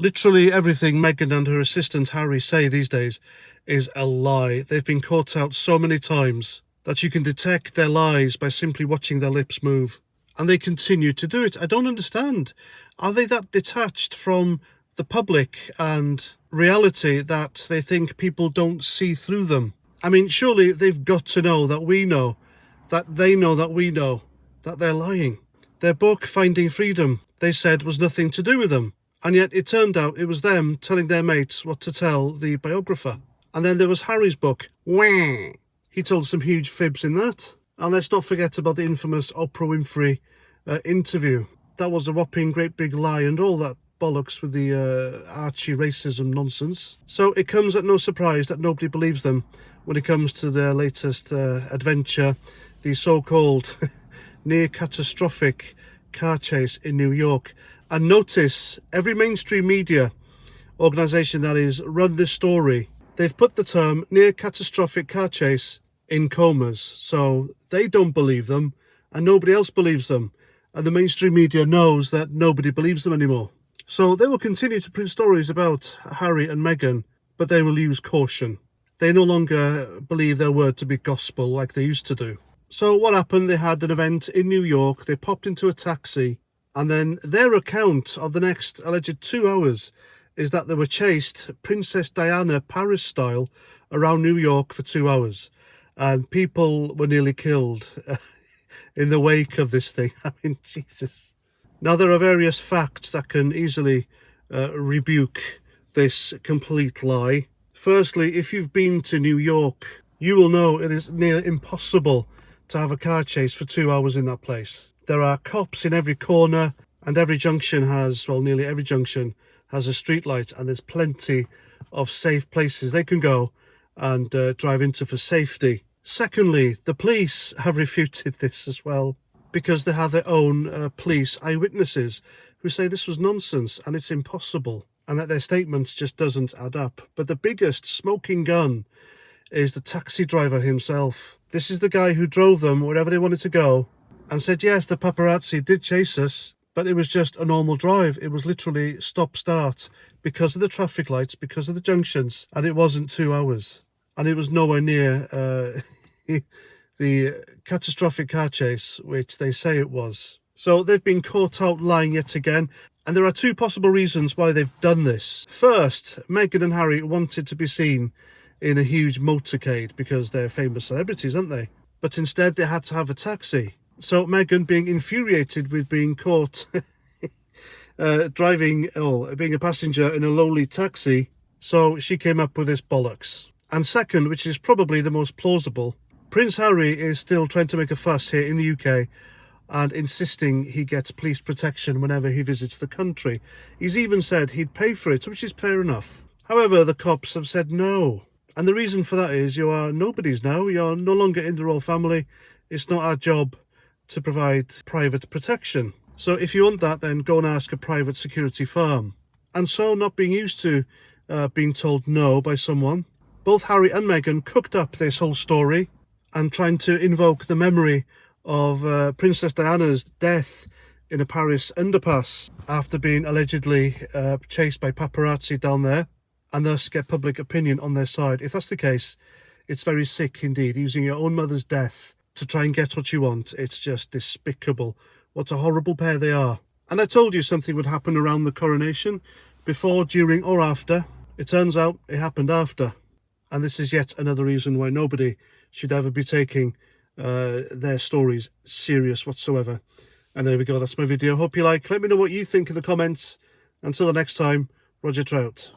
Literally everything Meghan and her assistant Harry say these days is a lie. They've been caught out so many times that you can detect their lies by simply watching their lips move. And they continue to do it. I don't understand. Are they that detached from the public and reality that they think people don't see through them? I mean, surely they've got to know that we know, that they know that we know, that they're lying. Their book, Finding Freedom, they said was nothing to do with them. And yet it turned out it was them telling their mates what to tell the biographer. And then there was Harry's book. Wah! He told some huge fibs in that. And let's not forget about the infamous Oprah Winfrey interview. That was a whopping great big lie and all that bollocks with the Archie racism nonsense. So it comes at no surprise that nobody believes them when it comes to their latest adventure, the so-called near catastrophic car chase in New York. And notice every mainstream media organisation that is run this story, they've put the term near catastrophic car chase in comas. So they don't believe them and nobody else believes them. And the mainstream media knows that nobody believes them anymore. So they will continue to print stories about Harry and Meghan, but they will use caution. They no longer believe their word to be gospel like they used to do. So what happened? They had an event in New York. They popped into a taxi. And then their account of the next alleged 2 hours is that they were chased Princess Diana Paris style around New York for 2 hours. And people were nearly killed in the wake of this thing. I mean, Jesus. Now, there are various facts that can easily rebuke this complete lie. Firstly, if you've been to New York, you will know it is near impossible to have a car chase for 2 hours in that place. There are cops in every corner and every junction has, well, nearly every junction has a street light, and there's plenty of safe places they can go and drive into for safety. Secondly, the police have refuted this as well because they have their own police eyewitnesses who say this was nonsense and it's impossible and that their statement just doesn't add up. But the biggest smoking gun is the taxi driver himself. This is the guy who drove them wherever they wanted to go and said, yes, the paparazzi did chase us, but it was just a normal drive. It was literally stop-start because of the traffic lights, because of the junctions, and it wasn't 2 hours. And it was nowhere near the catastrophic car chase, which they say it was. So they've been caught out lying yet again. And there are two possible reasons why they've done this. First, Meghan and Harry wanted to be seen in a huge motorcade because they're famous celebrities, aren't they? But instead they had to have a taxi. So Meghan, being infuriated with being caught driving or being a passenger in a lowly taxi, so she came up with this bollocks. And second, which is probably the most plausible, Prince Harry is still trying to make a fuss here in the UK and insisting he gets police protection whenever he visits the country. He's even said he'd pay for it, which is fair enough. However, the cops have said no. And the reason for that is you are nobodies now. You're no longer in the royal family. It's not our job to provide private protection. So if you want that, then go and ask a private security firm. And so, not being used to being told no by someone, both Harry and Meghan cooked up this whole story and trying to invoke the memory of Princess Diana's death in a Paris underpass after being allegedly chased by paparazzi down there, and thus get public opinion on their side. If that's the case, it's very sick indeed. Using your own mother's death to try and get what you want, it's just despicable. What a horrible pair they are. And I told you something would happen around the coronation, before, during or after. It turns out it happened after. And this is yet another reason why nobody should ever be taking their stories serious whatsoever. And there we go, that's my video. Hope you like. Let me know what you think in the comments. Until the next time, Roger Trout.